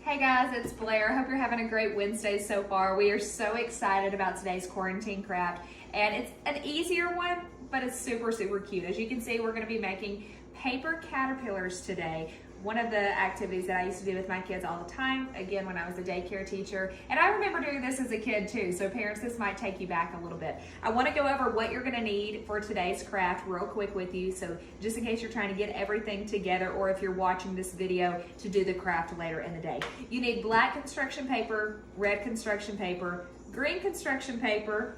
Hey guys, it's Blair. Hope you're having a great Wednesday so far. We are so excited about today's quarantine craft, and it's an easier one, but it's super cute. As you can see, we're going to be making paper caterpillars today. One of the activities that I used to do with my kids all the time, again, when I was a daycare teacher. And I remember doing this as a kid too, so parents, this might take you back a little bit. I want to go over what you're going to need for today's craft real quick with you, so just in case you're trying to get everything together, or if you're watching this video to do the craft later in the day. You need black construction paper, red construction paper, green construction paper,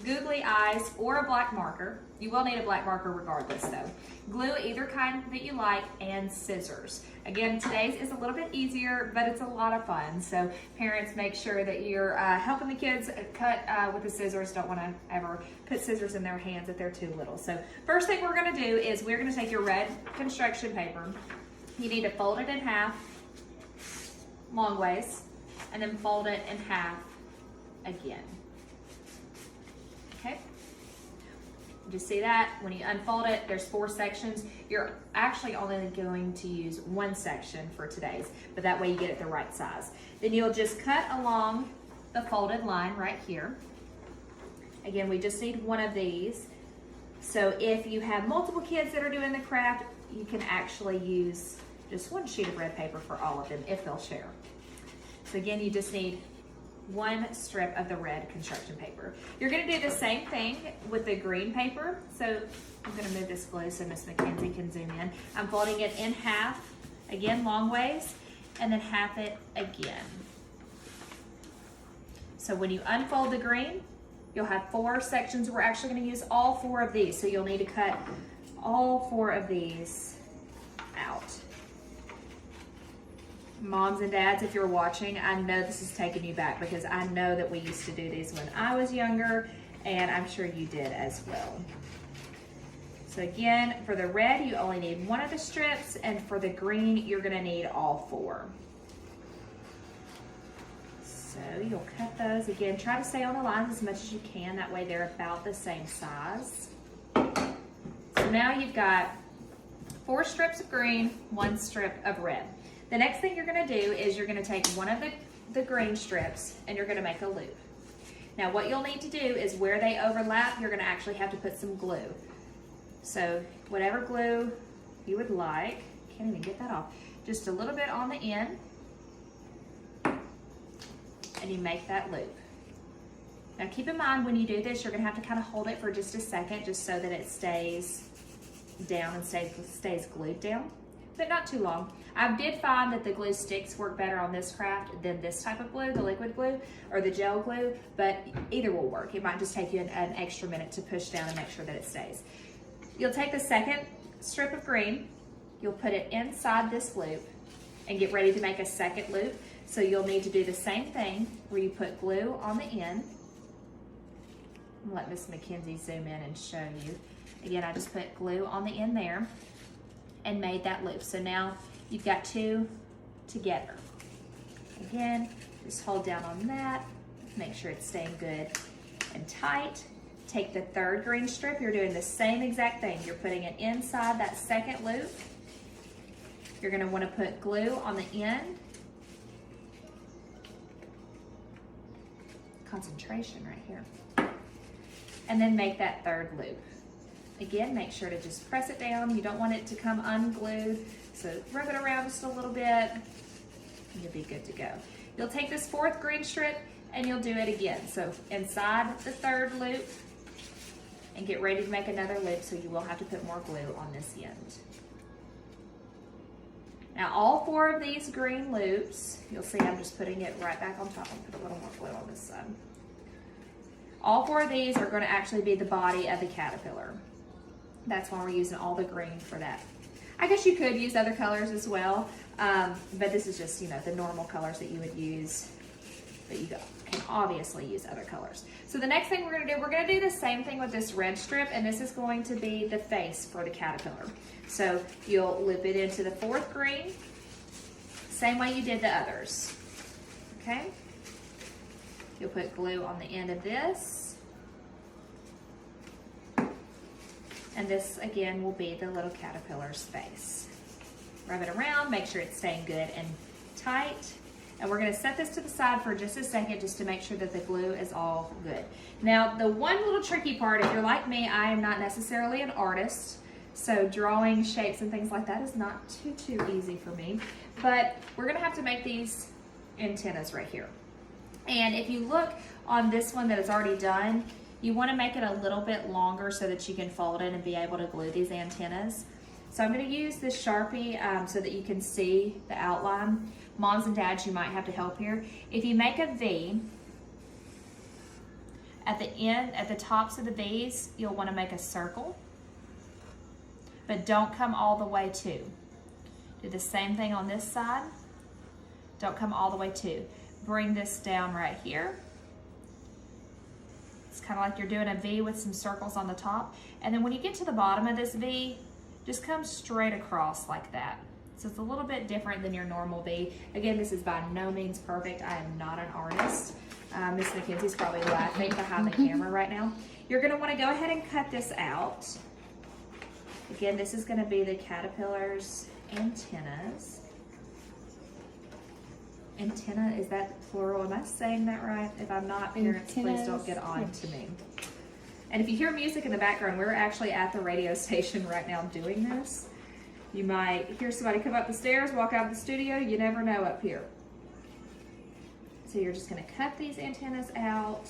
googly eyes, or a black marker. You will need a black marker regardless though. Glue, either kind that you like, and scissors. Again, today's is a little bit easier, but it's a lot of fun. So parents, make sure that you're helping the kids cut with the scissors. Don't want to ever put scissors in their hands if they're too little. So first thing we're going to do is we're going to take your red construction paper. You need to fold it in half long ways, and then fold it in half again. Okay, you see that? When you unfold it, there's 4 sections. You're actually only going to use 1 section for today's, but that way you get it the right size. Then you'll just cut along the folded line right here. Again, we just need 1 of these. So if you have multiple kids that are doing the craft, you can actually use just 1 sheet of red paper for all of them if they'll share. So again, you just need 1 strip of the red construction paper. You're going to do the same thing with the green paper. So I'm going to move this glue so Miss Mackenzie can zoom in. I'm folding it in half, again long ways, and then half it again. So when you unfold the green, you'll have 4 sections. We're actually going to use all 4 of these, so you'll need to cut all 4 of these out. Moms and dads, if you're watching, I know this is taking you back because I know that we used to do these when I was younger, and I'm sure you did as well. So again, for the red, you only need 1 of the strips, and for the green, you're gonna need all 4. So you'll cut those. Again, try to stay on the lines as much as you can, that way they're about the same size. So now you've got 4 strips of green, 1 strip of red. The next thing you're going to do is you're going to take 1 of the green strips and you're going to make a loop. Now what you'll need to do is where they overlap, you're going to actually have to put some glue. So whatever glue you would like, can't even get that off, just a little bit on the end, and you make that loop. Now keep in mind when you do this, you're going to have to kind of hold it for just a second just so that it stays down and stays glued down, but not too long. I did find that the glue sticks work better on this craft than this type of glue, the liquid glue or the gel glue, but either will work. It might just take you an extra minute to push down and make sure that it stays. You'll take the second strip of green, you'll put it inside this loop and get ready to make a second loop. So you'll need to do the same thing where you put glue on the end. I'll let Miss Mackenzie zoom in and show you. Again, I just put glue on the end there and made that loop. So now you've got 2 together. Again, just hold down on that, make sure it's staying good and tight. Take the 3rd green strip, you're doing the same exact thing. You're putting it inside that second loop. You're gonna wanna put glue on the end. Concentration right here. And then make that 3rd loop. Again, make sure to just press it down. You don't want it to come unglued. So rub it around just a little bit and you'll be good to go. You'll take this 4th green strip and you'll do it again. So inside the 3rd loop and get ready to make another loop, so you will have to put more glue on this end. Now all 4 of these green loops, you'll see I'm just putting it right back on top. I'll put a little more glue on this side. All 4 of these are going to actually be the body of the caterpillar. That's why we're using all the green for that. I guess you could use other colors as well, but this is just, the normal colors that you would use, but you can obviously use other colors. So the next thing we're gonna do the same thing with this red strip, and this is going to be the face for the caterpillar. So you'll loop it into the 4th green, same way you did the others, okay? You'll put glue on the end of this. And this, again, will be the little caterpillar's face. Rub it around, make sure it's staying good and tight. And we're gonna set this to the side for just a second just to make sure that the glue is all good. Now, the one little tricky part, if you're like me, I am not necessarily an artist, so drawing shapes and things like that is not too easy for me. But we're gonna have to make these antennas right here. And if you look on this one that is already done, you wanna make it a little bit longer so that you can fold it and be able to glue these antennas. So I'm gonna use this Sharpie so that you can see the outline. Moms and dads, you might have to help here. If you make a V, at the end, at the tops of the V's, you'll wanna make a circle, but don't come all the way to. Do the same thing on this side. Don't come all the way to. Bring this down right here. It's kind of like you're doing a V with some circles on the top. And then when you get to the bottom of this V, just come straight across like that. So it's a little bit different than your normal V. Again, this is by no means perfect. I am not an artist. Miss Mackenzie's probably laughing behind the camera right now. You're gonna wanna go ahead and cut this out. Again, this is gonna be the caterpillar's antennas. Antenna, is that plural? Am I saying that right? If I'm not, parents, please don't get on to me. And if you hear music in the background, we're actually at the radio station right now doing this. You might hear somebody come up the stairs, walk out of the studio, you never know up here. So you're just gonna cut these antennas out.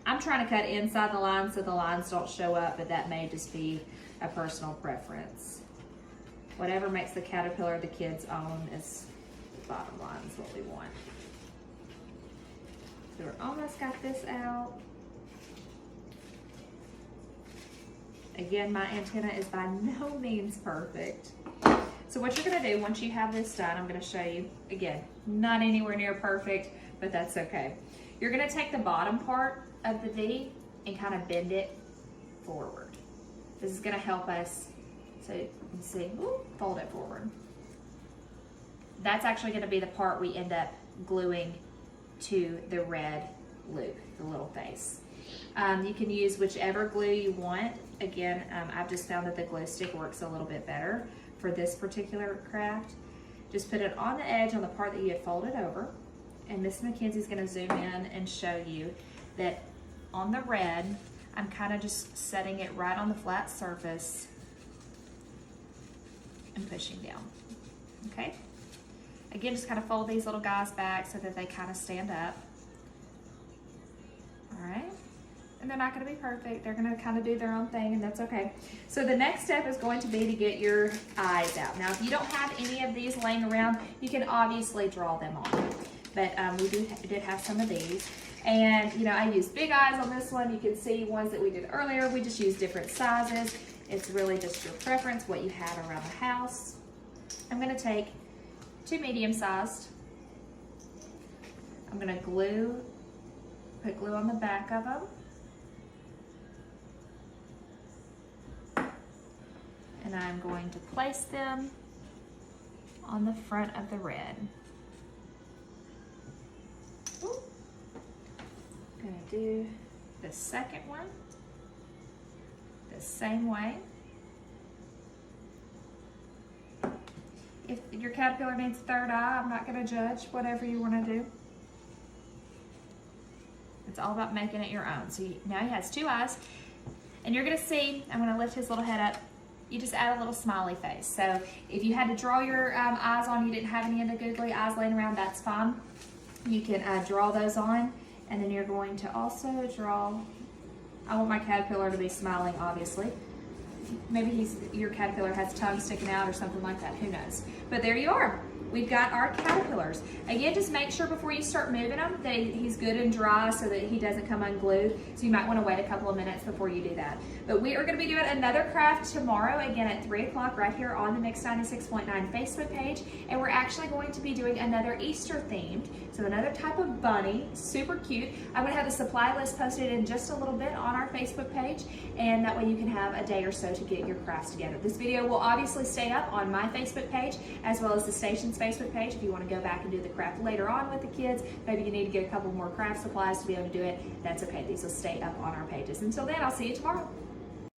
I'm trying to cut inside the lines so the lines don't show up, but that may just be a personal preference. Whatever makes the caterpillar the kids own is the bottom line, is what we want. So we're almost got this out. Again, my antenna is by no means perfect. So what you're gonna do once you have this done, I'm gonna show you, again, not anywhere near perfect, but that's okay. You're gonna take the bottom part of the V and kind of bend it forward. This is gonna help us, so you can see, fold it forward. That's actually gonna be the part we end up gluing to the red loop, the little face. You can use whichever glue you want. Again, I've just found that the glue stick works a little bit better for this particular craft. Just put it on the edge on the part that you had folded over, and Miss Mackenzie's gonna zoom in and show you that on the red, I'm kind of just setting it right on the flat surface and pushing down, okay? Again, just kind of fold these little guys back so that they kind of stand up. All right, and they're not gonna be perfect. They're gonna kind of do their own thing, and that's okay. So the next step is going to be to get your eyes out. Now, if you don't have any of these laying around, you can obviously draw them on. But we did have some of these. And you know, I used big eyes on this one. You can see ones that we did earlier. We just used different sizes. It's really just your preference, what you have around the house. I'm gonna take 2 medium-sized. I'm gonna put glue on the back of them. And I'm going to place them on the front of the red. Ooh. I'm gonna do the second one the same way. If your caterpillar needs a third eye, I'm not gonna judge, whatever you wanna do. It's all about making it your own. So now he has 2 eyes, and you're gonna see, I'm gonna lift his little head up, you just add a little smiley face. So if you had to draw your eyes on, you didn't have any of the googly eyes laying around, that's fine. You can draw those on, and then you're going to also draw, I want my caterpillar to be smiling, obviously. Maybe your caterpillar has tongue sticking out or something like that, who knows. But there you are. We've got our caterpillars. Again, just make sure before you start moving him that he's good and dry so that he doesn't come unglued. So you might want to wait a couple of minutes before you do that. But we are going to be doing another craft tomorrow, again at 3 o'clock right here on the Mix 96.9 Facebook page. And we're actually going to be doing another Easter themed. So another type of bunny, super cute. I'm going to have the supply list posted in just a little bit on our Facebook page. And that way you can have a day or so to get your crafts together. This video will obviously stay up on my Facebook page as well as the station's Facebook page if you want to go back and do the craft later on with the kids. Maybe you need to get a couple more craft supplies to be able to do it. That's okay. These will stay up on our pages. Until then, I'll see you tomorrow.